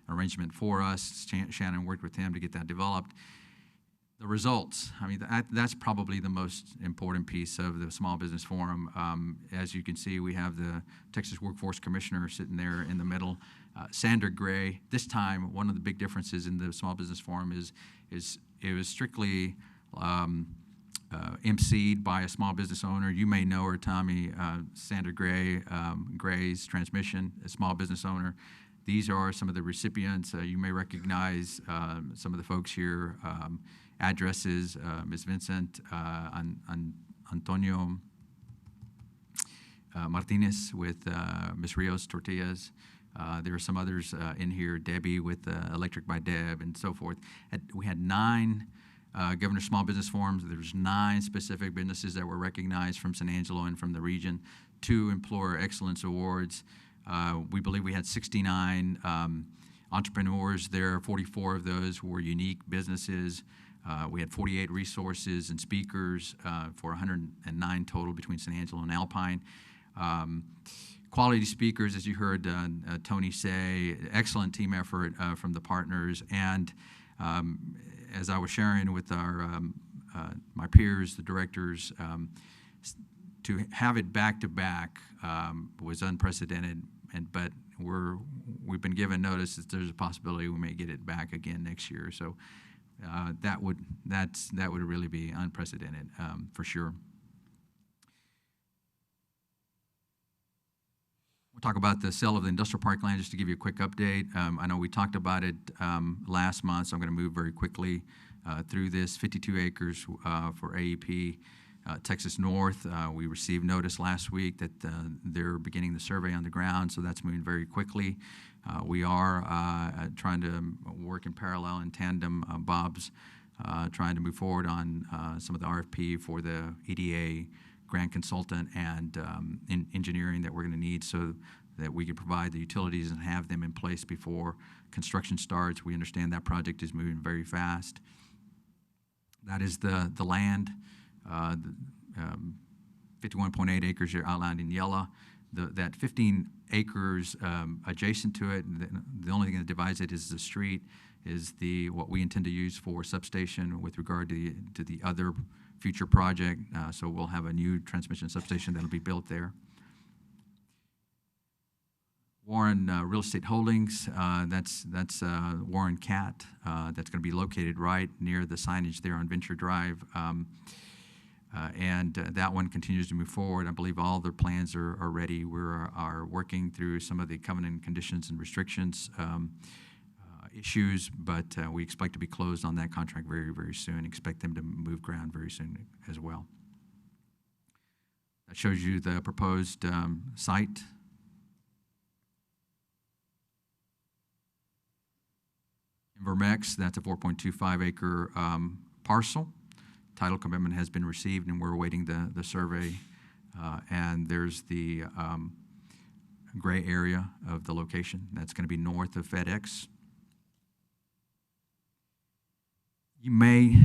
arrangement for us. Shannon worked with him to get that developed. The results, I mean, that's probably the most important piece of the Small Business Forum. As you can see, we have the Texas Workforce Commissioner sitting there in the middle. Sandra Gray. This time, one of the big differences in the Small Business Forum is it was strictly emceed by a small business owner. You may know her, Tommy, Sandra Gray, Gray's Transmission, a small business owner. These are some of the recipients. You may recognize some of the folks here. Addresses, Ms. Vincent, Antonio Martinez with Ms. Rios Tortillas. There are some others in here, Debbie with Electric by Deb and so forth. We had 9 Governor Small Business Forums. There's 9 specific businesses that were recognized from San Angelo and from the region. 2 Employer Excellence Awards. We believe we had 69 entrepreneurs there. 44 of those were unique businesses. We had 48 resources and speakers for 109 total between San Angelo and Alpine. Quality speakers, as you heard Tony say, excellent team effort from the partners. And as I was sharing with my peers, the directors, to have it back to back was unprecedented. But we've been given notice that there's a possibility we may get it back again next year. So. That would really be unprecedented for sure. We'll talk about the sale of the industrial park land, just to give you a quick update. I know we talked about it last month, so I'm going to move very quickly through this. 52 acres for AEP. Texas North, we received notice last week that they're beginning the survey on the ground, so that's moving very quickly. We are trying to work in parallel, in tandem. Bob's trying to move forward on some of the RFP for the EDA grant consultant and engineering that we're going to need so that we can provide the utilities and have them in place before construction starts. We understand that project is moving very fast. That is the land. 51.8 acres are outlined in yellow. That 15 acres adjacent to it, the only thing that divides it is the street, is what we intend to use for substation with regard to the other future project. So we'll have a new transmission substation that'll be built there. Warren Real Estate Holdings, that's Warren Cat. That's going to be located right near the signage there on Venture Drive. And that one continues to move forward. I believe all their plans are ready. We are working through some of the covenant conditions and restrictions issues, but we expect to be closed on that contract very, very soon. Expect them to move ground very soon as well. That shows you the proposed site. Vermex, that's a 4.25 acre parcel. Title commitment has been received, and we're awaiting the survey. And there's the gray area of the location. That's going to be north of FedEx. You may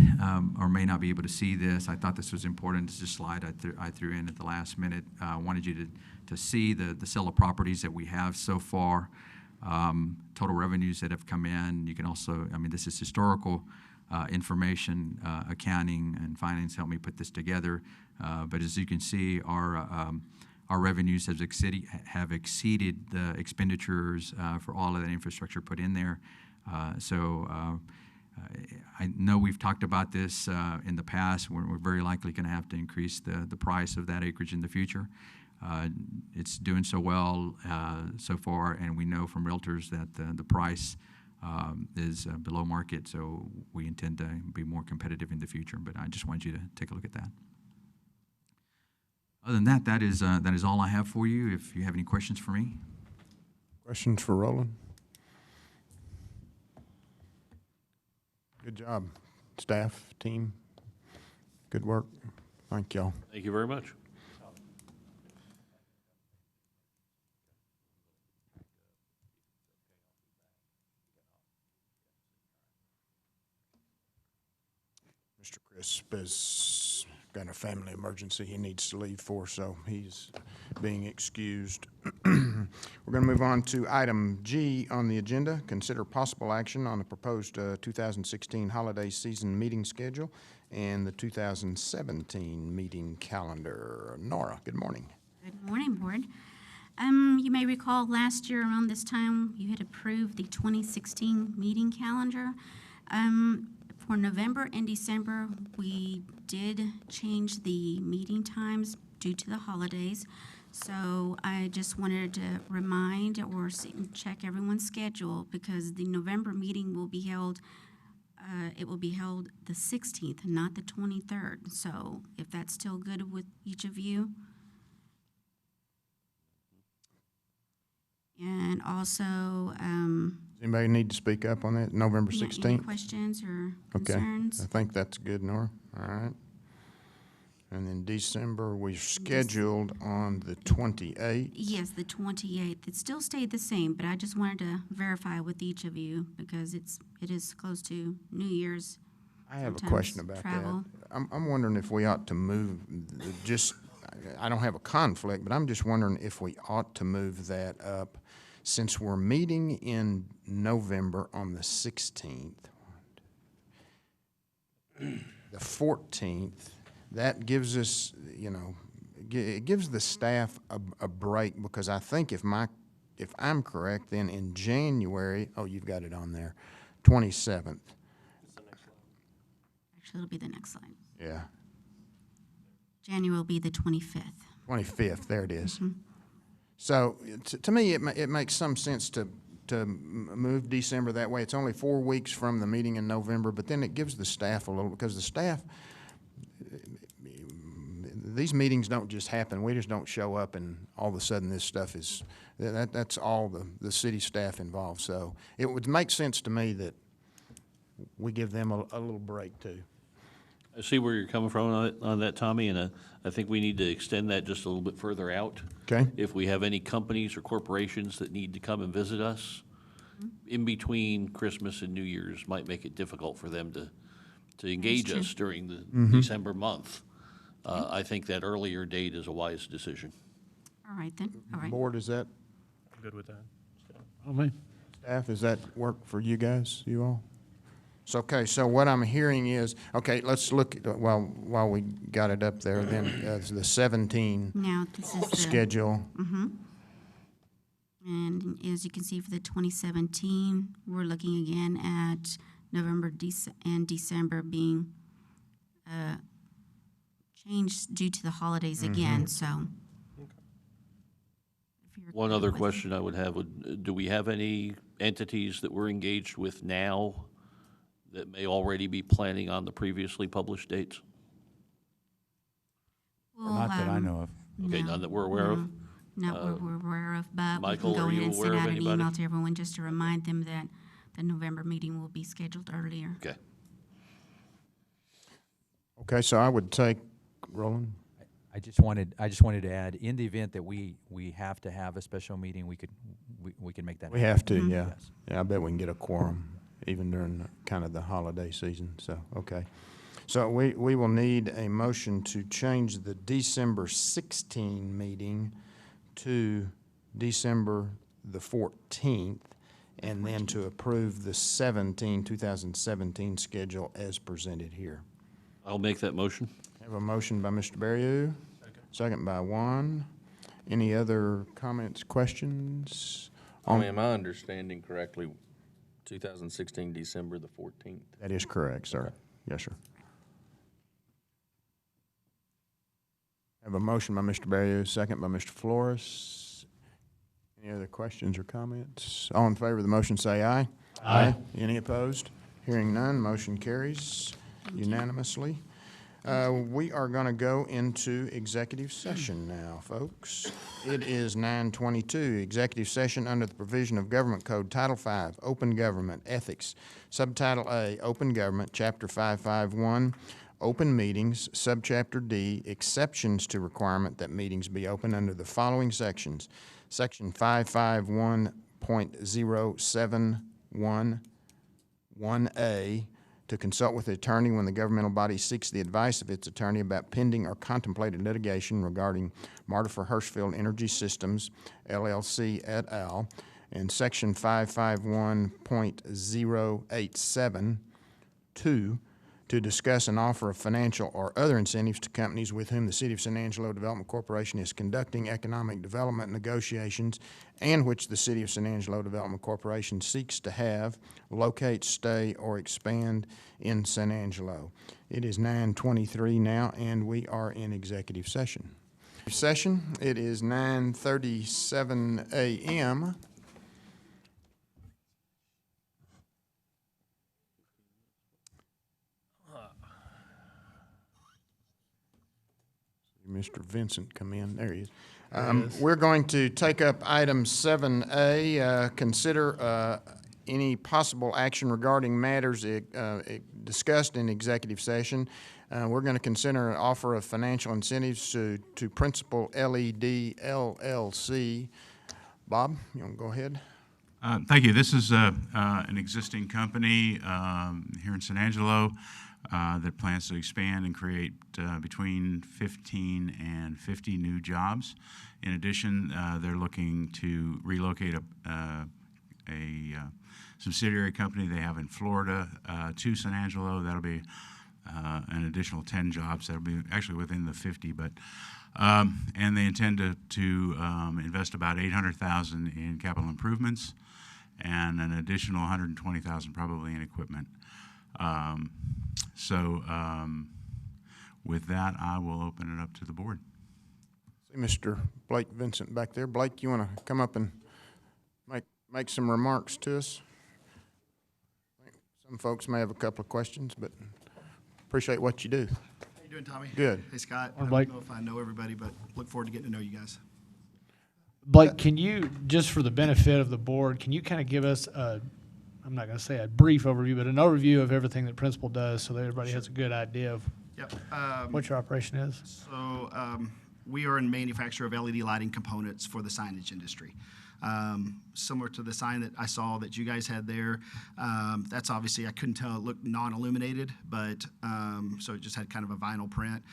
or may not be able to see this. I thought this was important. This is a slide I threw in at the last minute. I wanted you to see the sale of properties that we have so far, total revenues that have come in. You can also, I mean, this is historical information. Accounting and finance helped me put this together. But as you can see, our revenues have exceeded the expenditures for all of that infrastructure put in there. I know we've talked about this in the past. We're very likely going to have to increase the price of that acreage in the future. It's doing so well so far, and we know from realtors that the price is below market, so we intend to be more competitive in the future. But I just wanted you to take a look at that. Other than that, that is all I have for you. If you have any questions for me. Questions for Roland? Good job, staff, team. Good work. Thank y'all. Thank you very much. Mr. Crisp has got a family emergency he needs to leave for, so he's being excused. We're going to move on to item G on the agenda. Consider possible action on the proposed 2016 holiday season meeting schedule and the 2017 meeting calendar. Nora, good morning. Good morning, Board. You may recall last year around this time, you had approved the 2016 meeting calendar. For November and December, we did change the meeting times due to the holidays. So I just wanted to remind or check everyone's schedule, because the November meeting will be held, it will be held the 16th, not the 23rd. So if that's still good with each of you. And also, Does anybody need to speak up on that? November 16th? Any questions or concerns? Okay, I think that's good, Nora. All right. And then December, we scheduled on the 28th. Yes, the 28th. It still stayed the same, but I just wanted to verify with each of you because it is close to New Year's. I have a question about travel. that. I'm wondering if we ought to move, I don't have a conflict, but I'm just wondering if we ought to move that up, since we're meeting in November on the 16th. The 14th, that gives us, it gives the staff a break, because I think if I'm correct, then in January, oh, you've got it on there, 27th. Actually, it'll be the next slide. Yeah. January will be the 25th. 25th, there it is. Mm-hmm. So to me, it makes some sense to move December that way. It's only 4 weeks from the meeting in November, but then it gives the staff a little, because the staff, these meetings don't just happen. We just don't show up and all of a sudden this stuff is, that's all the city staff involved. So it would make sense to me that we give them a little break too. I see where you're coming from on that, Tommy, and I think we need to extend that just a little bit further out. Okay. If we have any companies or corporations that need to come and visit us in between Christmas and New Year's, might make it difficult for them to engage true. us during the December month. I think that earlier date is a wise decision. All right then, all right. Board, is that, I'm good with that. Oh, me. staff, does that work for you guys, you all? So, okay, so what I'm hearing is, okay, let's look, at while we got it up there, then the 17 Now, this is the. schedule. And as you can see for the 2017, we're looking again at November and December being changed due to the holidays again, so. if you're One good other with it. question I would have, do we have any entities that we're engaged with now that may already be planning on the previously published dates? We'll, Not that I know of. Okay, none that we're aware of? Not what we're aware of, but Michael, we can are go you ahead and aware send of out an anybody? email to everyone just to remind them that the November meeting will be scheduled earlier. Okay. Okay, so I would take, Roland? I just wanted to add, in the event that we have to have a special meeting, we can make that We happen. have to, yeah. Yes. Yeah, I bet we can get a quorum even during kind of the holiday season, so, okay. So we will need a motion to change the December 16 meeting to December the 14th, and then to approve the 2017 schedule as presented here. I'll make that motion. Have a motion by Mr. Berriew. Second by Juan. Any other comments, questions? Am I understanding correctly, 2016, December the 14th? That is correct, sir. Yes, sir. Have a motion by Mr. Berriew, second by Mr. Flores. Any other questions or comments? All in favor of the motion, say aye. Aye. Any opposed? Hearing none, motion carries unanimously. We are going to go into executive session now, folks. It is 9:22, executive session under the provision of Government Code Title V, Open Government Ethics, Subtitle A, Open Government, Chapter 551, Open Meetings, Subchapter D, Exceptions to Requirement that meetings be open under the following sections. Section 551.071(1)A, to consult with the attorney when the governmental body seeks the advice of its attorney about pending or contemplated litigation regarding Marta for Hirschfield Energy Systems, LLC et al., and Section 551.087(2), to discuss an offer of financial or other incentives to companies with whom the City of San Angelo Development Corporation is conducting economic development negotiations, and which the City of San Angelo Development Corporation seeks to have, locate, stay, or expand in San Angelo. It is 9:23 now, and we are in executive session. It is 9:37 a.m. Mr. Vincent come in. There he is. We're going to take up item 7A, consider any possible action regarding matters discussed in executive session. We're going to consider an offer of financial incentives to Principal LED LLC. Bob, you want to go ahead? Thank you. This is an existing company here in San Angelo that plans to expand and create between 15 and 50 new jobs. In addition, they're looking to relocate a subsidiary company they have in Florida to San Angelo. That'll be an additional 10 jobs. That'll be actually within the 50, but and they intend to invest about $800,000 in capital improvements and an additional $120,000 probably in equipment. With that, I will open it up to the board. See Mr. Blake Vincent back there. Blake, you want to come up and make some remarks to us? Some folks may have a couple of questions, but appreciate what you do. How you doing, Tommy? Good. Hey, Scott. Or I Blake. don't know if I know everybody, but look forward to getting to know you guys. Blake, can you, just for the benefit of the board, can you kind of give us a, I'm not going to say a brief overview, but an overview of everything that Principal does so that everybody has a good idea of Yep. what your operation is? So we are in manufacture of LED lighting components for the signage industry. Similar to the sign that I saw that you guys had there, that's obviously, I couldn't tell, it looked non-illuminated, but so it just had kind of a vinyl print.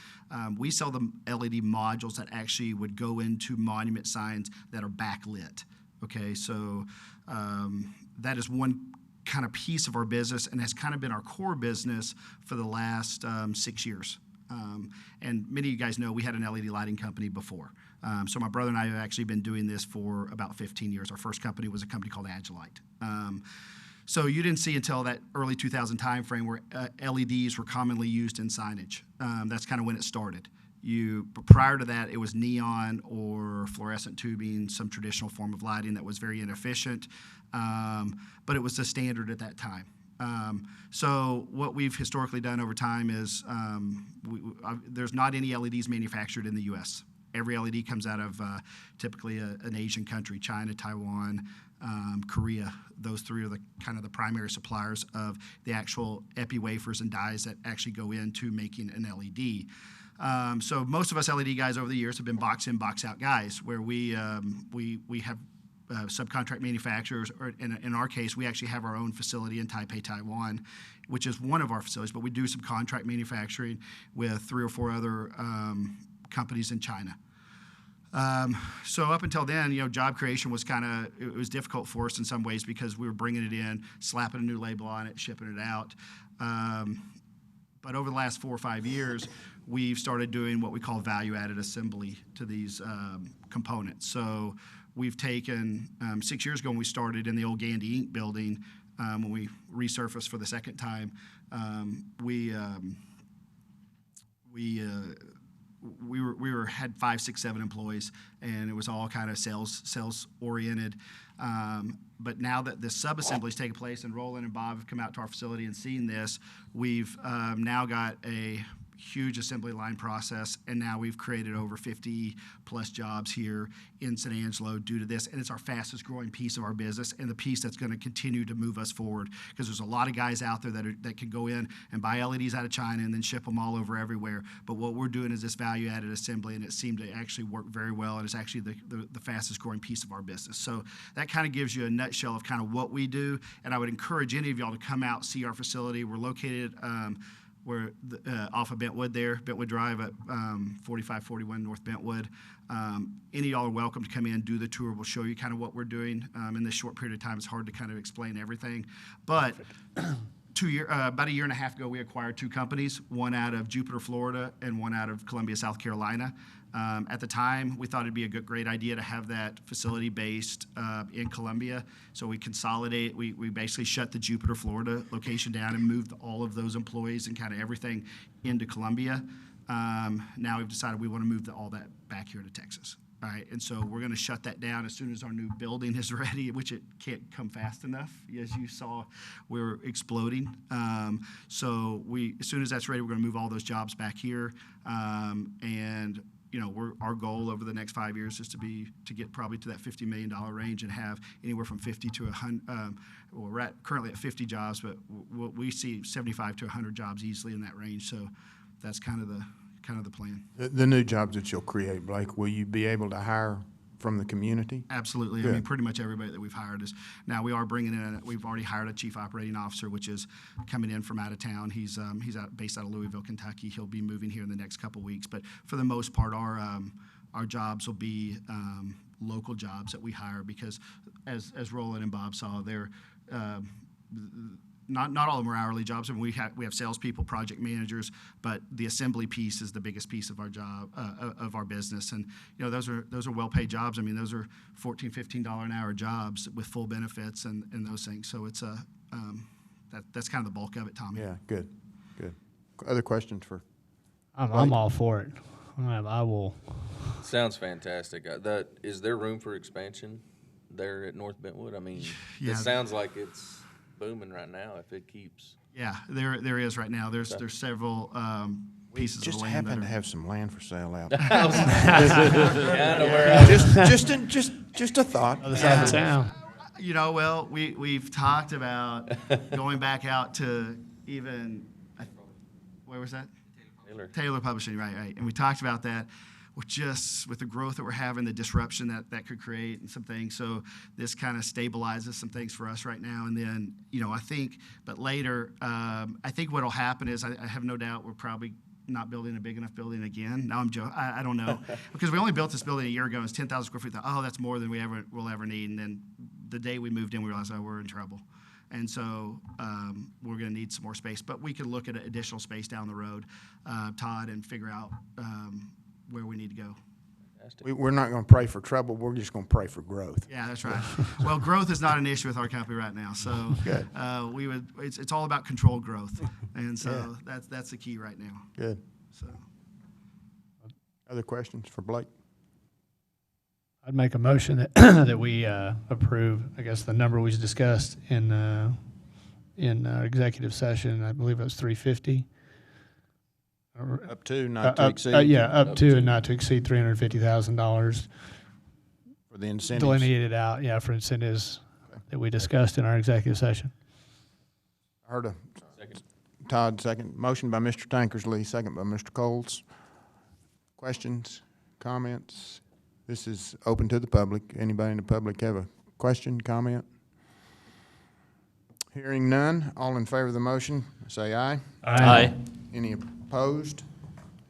We sell the LED modules that actually would go into monument signs that are backlit. Okay, so that is one kind of piece of our business and has kind of been our core business for the last 6 years. And many of you guys know we had an LED lighting company before. So my brother and I have actually been doing this for about 15 years. Our first company was a company called Angelo. So you didn't see until that early 2000 time frame where LEDs were commonly used in signage. That's kind of when it started. But prior to that, it was neon or fluorescent tubing, some traditional form of lighting that was very inefficient, but it was the standard at that time. So what we've historically done over time is there's not any LEDs manufactured in the U.S. Every LED comes out of typically an Asian country, China, Taiwan, Korea. Those three are the kind of the primary suppliers of the actual epi wafers and dyes that actually go into making an LED. So most of us LED guys over the years have been box in, box out guys, where we have subcontract manufacturers, or in our case, we actually have our own facility in Taipei, Taiwan, which is one of our facilities, but we do some contract manufacturing with 3 or 4 other companies in China. So up until then, job creation was it was difficult for us in some ways because we were bringing it in, slapping a new label on it, shipping it out. But over the last 4 or 5 years, we've started doing what we call value-added assembly to these components. So we've taken, 6 years ago when we started in the old Gandy Inc. building, when we resurfaced for the second time, we had 5, 6, 7 employees, and it was all kind of sales oriented. But now that this sub-assembly is taking place, and Roland and Bob have come out to our facility and seen this, we've now got a huge assembly line process, and now we've created over 50 plus jobs here in San Angelo due to this, and it's our fastest growing piece of our business and the piece that's going to continue to move us forward, because there's a lot of guys out there that can go in and buy LEDs out of China and then ship them all over everywhere. But what we're doing is this value-added assembly, and it seemed to actually work very well, and it's actually the fastest growing piece of our business. So that kind of gives you a nutshell of kind of what we do, and I would encourage any of y'all to come out, see our facility. We're located we're off of Bentwood there, Bentwood Drive at 4541 North Bentwood. Any of y'all are welcome to come in, do the tour. We'll show you kind of what we're doing. In this short period of time, it's hard to kind of explain everything. But about a year and a half ago, we acquired 2 companies, one out of Jupiter, Florida, and one out of Columbia, South Carolina. At the time, we thought it'd be a great idea to have that facility based in Columbia. So we consolidated, we basically shut the Jupiter, Florida location down and moved all of those employees and kind of everything into Columbia. Now we've decided we want to move all that back here to Texas. All right, and so we're going to shut that down as soon as our new building is ready, which it can't come fast enough. As you saw, we're exploding. So as soon as that's ready, we're going to move all those jobs back here. And our goal over the next 5 years is to get probably to that $50 million range and have anywhere from 50 to 100. We're currently at 50 jobs, but we see 75 to 100 jobs easily in that range. So that's kind of the plan. The new jobs that you'll create, Blake, will you be able to hire from the community? Absolutely. Good. I mean, pretty much everybody that we've hired is now. We are bringing in. We've already hired a chief operating officer, which is coming in from out of town. He's based out of Louisville, Kentucky. He'll be moving here in the next couple weeks. But for the most part, our jobs will be local jobs that we hire, because as Roland and Bob saw, they're not all of them are hourly jobs. I mean, we have salespeople, project managers, but the assembly piece is the biggest piece of our job of our business. And those are well-paid jobs. I mean, those are $14, $15 an hour jobs with full benefits and those things. So it's that's kind of the bulk of it, Tommy. Yeah, good. Other questions for? I'm all for it. I will Sounds fantastic. Is there room for expansion there at North Bentwood? I mean, Yeah. it sounds like it's booming right now if it keeps. Yeah, there is right now. There's several pieces of Just land that happen to are. have some land for sale out. Kinda where I was- Just a thought. Other side of town. You know, well, we've talked about going back out to even, where was that? Taylor Publishing, right. And we talked about that with the growth that we're having, the disruption that could create and some things. So this kind of stabilizes some things for us right now. And then, I think, but later, I think what'll happen is I have no doubt we're probably not building a big enough building again. Now I'm joking. I don't know. Because we only built this building a year ago. And it's 10,000 square feet. Oh, that's more than we'll ever need. And then the day we moved in, we realized, oh, we're in trouble. And so we're going to need some more space. But we can look at additional space down the road, Todd, and figure out where we need to go. We're not going to pray for trouble. We're just going to pray for growth. Yeah, that's right. Well, growth is not an issue with our company right now. So Good. It's all about controlled growth. And so that's the key right now. Good. So Other questions for Blake? I'd make a motion that that we approve, I guess, the number we discussed in executive session. I believe it was 350. Up to, not to exceed. Up to and not to exceed $350,000 For the incentives. delineated out, for incentives that we discussed in our executive session. I heard Todd, second. Motion by Mr. Tankersley, second by Mr. Coles. Questions, comments? This is open to the public. Anybody in the public have a question, comment? Hearing none, all in favor of the motion, say aye. Aye. Any opposed?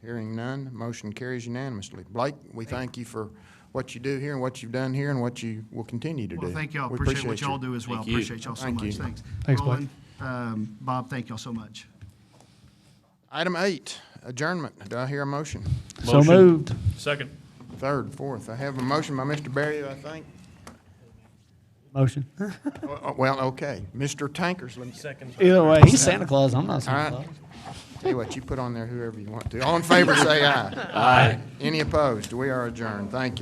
Hearing none, motion carries unanimously. Blake, we thank you for what you do here and what you've done here and what you will continue to do. Well, thank y'all. We Appreciate what y'all do as well. Thank you. Appreciate y'all so Thank much. you. Thanks. Thanks, Blake. Roland, Bob, thank y'all so much. Item 8, adjournment. Do I hear a motion? So Motion. moved. Second. Third, fourth. I have a motion by Mr. Berry, I think. Motion. Well, okay. Mr. Tankersley. Second. Either way, he's Santa Claus. I'm not All Santa right. Claus. Tell you what, you put on there whoever you want to. All in favor, say aye. Aye. Any opposed? We are adjourned. Thank you.